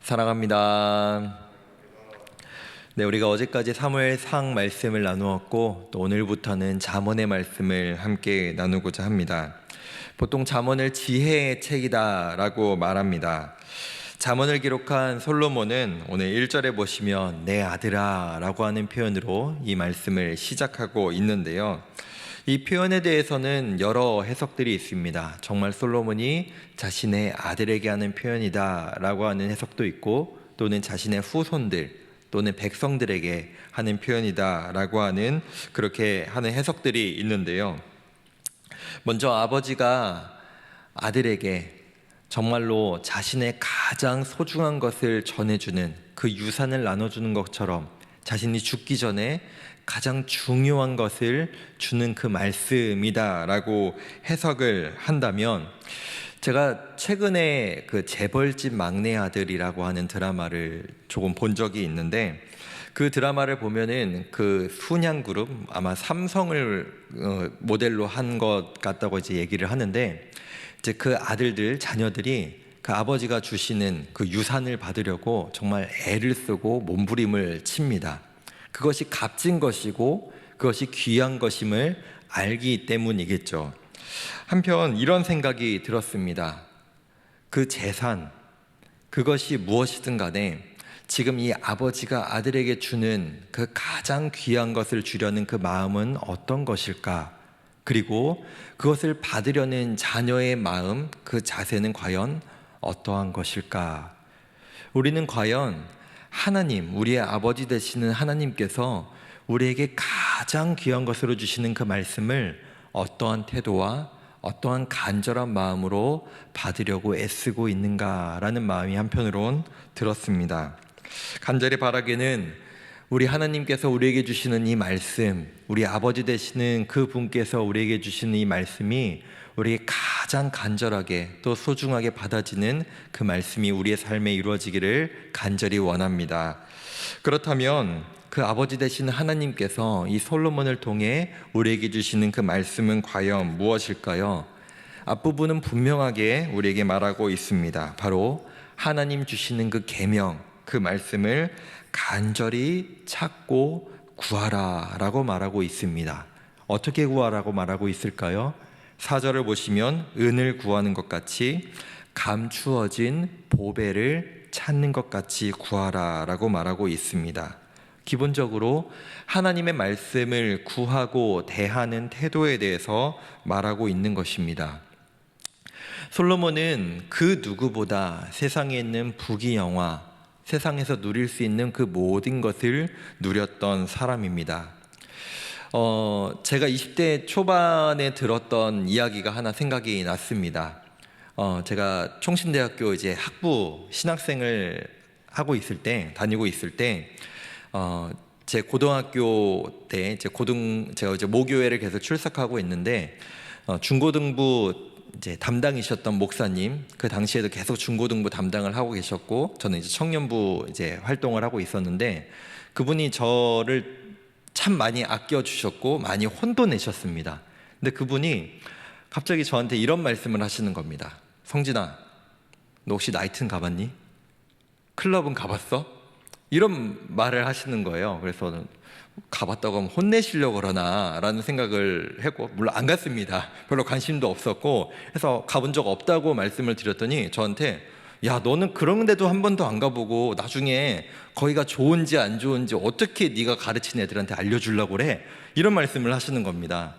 사랑합니다. 네, 우리가 어제까지 사무엘상 말씀을 나누었고 또 오늘부터는 잠언의 말씀을 함께 나누고자 합니다. 보통 잠언을 지혜의 책이다라고 말합니다. 잠언을 기록한 솔로몬은 오늘 1절에 보시면 내 아들아 라고 하는 표현으로 이 말씀을 시작하고 있는데요. 이 표현에 대해서는 여러 해석들이 있습니다. 정말 솔로몬이 자신의 아들에게 하는 표현이다 라고 하는 해석도 있고, 또는 자신의 후손들 또는 백성들에게 하는 표현이다 라고 하는, 그렇게 하는 해석들이 있는데요. 먼저 아버지가 아들에게 정말로 자신의 가장 소중한 것을 전해주는, 그 유산을 나눠주는 것처럼 자신이 죽기 전에 가장 중요한 것을 주는 그 말씀이다라고 해석을 한다면, 제가 최근에 그 재벌집 막내 아들이라고 하는 드라마를 조금 본 적이 있는데, 그 드라마를 보면은 그 순양그룹, 아마 삼성을 모델로 한 것 같다고 이제 얘기를 하는데, 이제 그 아들들, 자녀들이 그 아버지가 주시는 그 유산을 받으려고 정말 애를 쓰고 몸부림을 칩니다. 그것이 값진 것이고 그것이 귀한 것임을 알기 때문이겠죠. 한편 이런 생각이 들었습니다. 그 재산, 그것이 무엇이든 간에 지금 이 아버지가 아들에게 주는 그 가장 귀한 것을 주려는 그 마음은 어떤 것일까? 그리고 그것을 받으려는 자녀의 마음, 그 자세는 과연 어떠한 것일까? 우리는 과연 하나님, 우리의 아버지 되시는 하나님께서 우리에게 가장 귀한 것으로 주시는 그 말씀을 어떠한 태도와 어떠한 간절한 마음으로 받으려고 애쓰고 있는가라는 마음이 한편으론 들었습니다. 간절히 바라기는 우리 하나님께서 우리에게 주시는 이 말씀, 우리 아버지 되시는 그 분께서 우리에게 주시는 이 말씀이 우리에게 가장 간절하게 또 소중하게 받아지는 그 말씀이 우리의 삶에 이루어지기를 간절히 원합니다. 그렇다면 그 아버지 되시는 하나님께서 이 솔로몬을 통해 우리에게 주시는 그 말씀은 과연 무엇일까요? 앞부분은 분명하게 우리에게 말하고 있습니다. 바로 하나님 주시는 그 계명, 그 말씀을 간절히 찾고 구하라 라고 말하고 있습니다. 어떻게 구하라고 말하고 있을까요? 4절을 보시면 은을 구하는 것 같이, 감추어진 보배를 찾는 것 같이 구하라 라고 말하고 있습니다. 기본적으로 하나님의 말씀을 구하고 대하는 태도에 대해서 말하고 있는 것입니다. 솔로몬은 그 누구보다 세상에 있는 부귀영화, 세상에서 누릴 수 있는 그 모든 것을 누렸던 사람입니다. 제가 20대 초반에 들었던 이야기가 하나 생각이 났습니다. 제가 총신대학교 이제 학부 신학생을 다니고 있을 때, 제 고등학교 때 제가 이제 모교회를 계속 출석하고 있는데, 중고등부 이제 담당이셨던 목사님, 그 당시에도 계속 중고등부 담당을 하고 계셨고, 저는 이제 청년부 이제 활동을 하고 있었는데, 그분이 저를 참 많이 아껴주셨고 많이 혼돈내셨습니다. 근데 그분이 갑자기 저한테 이런 말씀을 하시는 겁니다. 성진아, 너 혹시 나이트는 가봤니? 클럽은 가봤어? 이런 말을 하시는 거예요. 그래서 가봤다고 하면 혼내시려고 그러나 라는 생각을 했고, 물론 안 갔습니다. 별로 관심도 없었고, 그래서 가본 적 없다고 말씀을 드렸더니 저한테, 야, 너는 그런 데도 한 번도 안 가보고 나중에 거기가 좋은지 안 좋은지 어떻게 네가 가르친 애들한테 알려주려고 그래? 이런 말씀을 하시는 겁니다.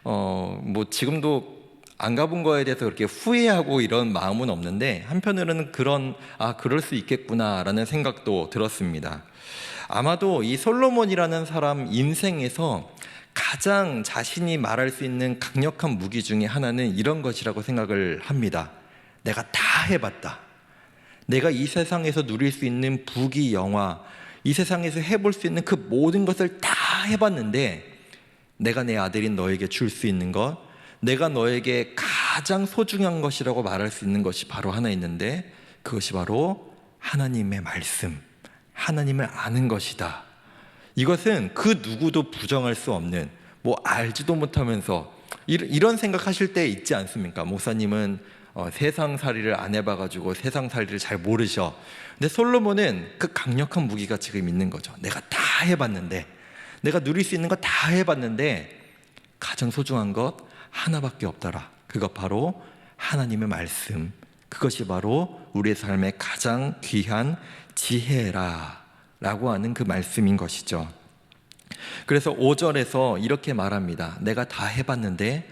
뭐 지금도 안 가본 거에 대해서 그렇게 후회하고 이런 마음은 없는데, 한편으로는 그럴 수 있겠구나라는 생각도 들었습니다. 아마도 이 솔로몬이라는 사람 인생에서 가장 자신이 말할 수 있는 강력한 무기 중에 하나는 이런 것이라고 생각을 합니다. 내가 다 해봤다. 내가 이 세상에서 누릴 수 있는 부귀영화, 이 세상에서 해볼 수 있는 그 모든 것을 다 해봤는데, 내가 내 아들인 너에게 줄 수 있는 것, 내가 너에게 가장 소중한 것이라고 말할 수 있는 것이 바로 하나 있는데, 그것이 바로 하나님의 말씀, 하나님을 아는 것이다. 이것은 그 누구도 부정할 수 없는, 뭐 알지도 못하면서 이런 생각하실 때 있지 않습니까? 목사님은 세상살이를 안 해봐가지고 세상살이를 잘 모르셔. 근데 솔로몬은 그 강력한 무기가 지금 있는 거죠. 내가 다 해봤는데, 내가 누릴 수 있는 거 다 해봤는데 가장 소중한 것 하나밖에 없더라. 그것 바로 하나님의 말씀, 그것이 바로 우리의 삶의 가장 귀한 지혜라 라고 하는 그 말씀인 것이죠. 그래서 5절에서 이렇게 말합니다. 내가 다 해봤는데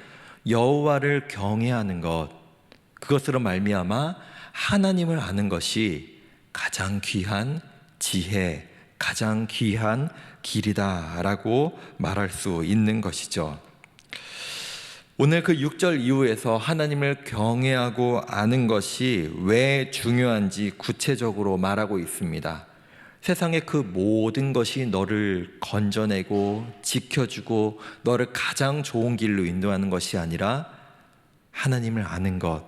여호와를 경외하는 것, 그것으로 말미암아 하나님을 아는 것이 가장 귀한 지혜, 가장 귀한 길이다 라고 말할 수 있는 것이죠. 오늘 그 6절 이후에서 하나님을 경외하고 아는 것이 왜 중요한지 구체적으로 말하고 있습니다. 세상의 그 모든 것이 너를 건져내고 지켜주고 너를 가장 좋은 길로 인도하는 것이 아니라 하나님을 아는 것,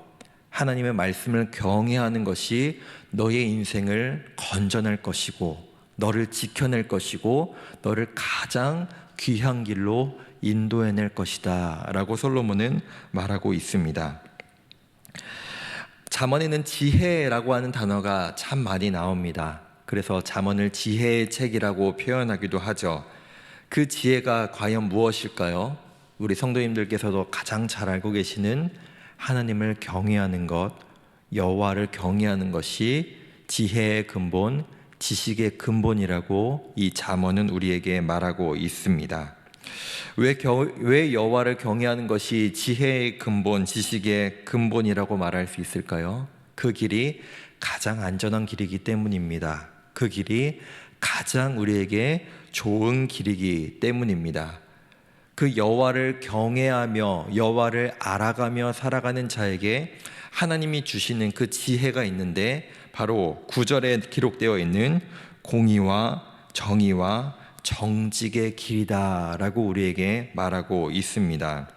하나님의 말씀을 경외하는 것이 너의 인생을 건져낼 것이고 너를 지켜낼 것이고 너를 가장 귀한 길로 인도해낼 것이다 라고 솔로몬은 말하고 있습니다. 잠언에는 지혜라고 하는 단어가 참 많이 나옵니다. 그래서 잠언을 지혜의 책이라고 표현하기도 하죠. 그 지혜가 과연 무엇일까요? 우리 성도님들께서도 가장 잘 알고 계시는 하나님을 경외하는 것, 여호와를 경외하는 것이 지혜의 근본, 지식의 근본이라고 이 잠언은 우리에게 말하고 있습니다. 왜 여호와를 경외하는 것이 지혜의 근본, 지식의 근본이라고 말할 수 있을까요? 그 길이 가장 안전한 길이기 때문입니다. 그 길이 가장 우리에게 좋은 길이기 때문입니다. 그 여호와를 경외하며 여호와를 알아가며 살아가는 자에게 하나님이 주시는 그 지혜가 있는데 바로 9절에 기록되어 있는 공의와 정의와 정직의 길이다 라고 우리에게 말하고 있습니다.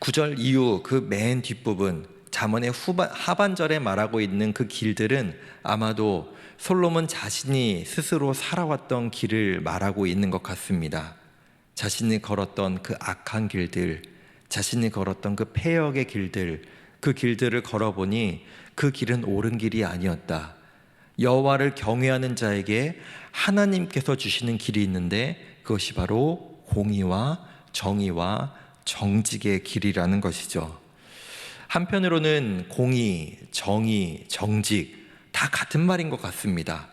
9절 이후 그 맨 뒷부분 잠언의 하반절에 말하고 있는 그 길들은 아마도 솔로몬 자신이 스스로 살아왔던 길을 말하고 있는 것 같습니다. 자신이 걸었던 그 악한 길들, 자신이 걸었던 그 폐역의 길들, 그 길들을 걸어보니 그 길은 옳은 길이 아니었다. 여호와를 경외하는 자에게 하나님께서 주시는 길이 있는데 그것이 바로 공의와 정의와 정직의 길이라는 것이죠. 한편으로는 공의, 정의, 정직 다 같은 말인 것 같습니다.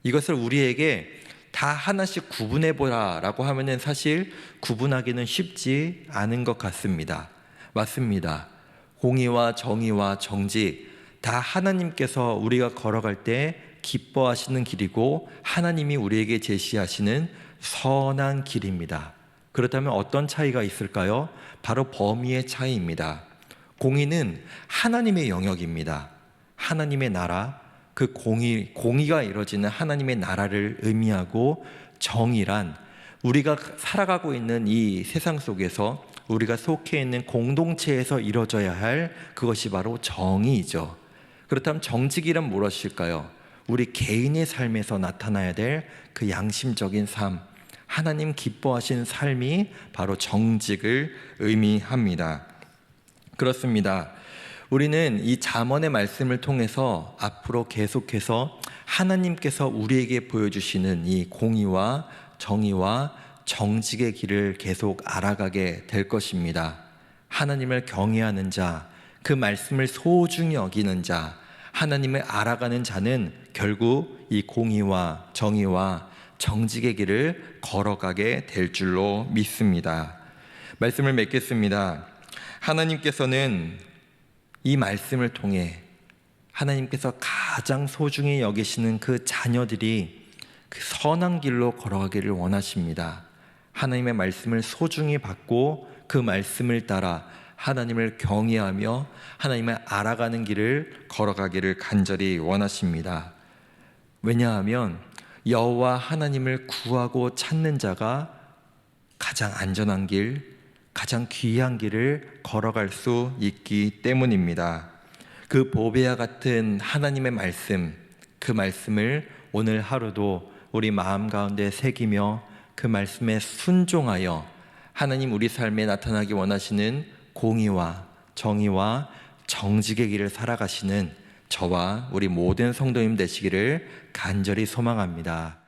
이것을 우리에게 다 하나씩 구분해보라 라고 하면은 사실 구분하기는 쉽지 않은 것 같습니다. 맞습니다. 공의와 정의와 정직 다 하나님께서 우리가 걸어갈 때 기뻐하시는 길이고 하나님이 우리에게 제시하시는 선한 길입니다. 그렇다면 어떤 차이가 있을까요? 바로 범위의 차이입니다. 공의는 하나님의 영역입니다. 하나님의 나라, 그 공의가 이루어지는 하나님의 나라를 의미하고 정의란 우리가 살아가고 있는 이 세상 속에서 우리가 속해 있는 공동체에서 이루어져야 할 그것이 바로 정의이죠. 그렇다면 정직이란 무엇일까요? 우리 개인의 삶에서 나타나야 될 그 양심적인 삶, 하나님 기뻐하신 삶이 바로 정직을 의미합니다. 그렇습니다. 우리는 이 잠언의 말씀을 통해서 앞으로 계속해서 하나님께서 우리에게 보여주시는 이 공의와 정의와 정직의 길을 계속 알아가게 될 것입니다. 하나님을 경외하는 자, 그 말씀을 소중히 여기는 자, 하나님을 알아가는 자는 결국 이 공의와 정의와 정직의 길을 걸어가게 될 줄로 믿습니다. 말씀을 맺겠습니다. 하나님께서는 이 말씀을 통해 하나님께서 가장 소중히 여기시는 그 자녀들이 그 선한 길로 걸어가기를 원하십니다. 하나님의 말씀을 소중히 받고 그 말씀을 따라 하나님을 경외하며 하나님을 알아가는 길을 걸어가기를 간절히 원하십니다. 왜냐하면 여호와 하나님을 구하고 찾는 자가 가장 안전한 길, 가장 귀한 길을 걸어갈 수 있기 때문입니다. 그 보배와 같은 하나님의 말씀, 그 말씀을 오늘 하루도 우리 마음 가운데 새기며 그 말씀에 순종하여 하나님 우리 삶에 나타나기 원하시는 공의와 정의와 정직의 길을 살아가시는 저와 우리 모든 성도님 되시기를 간절히 소망합니다.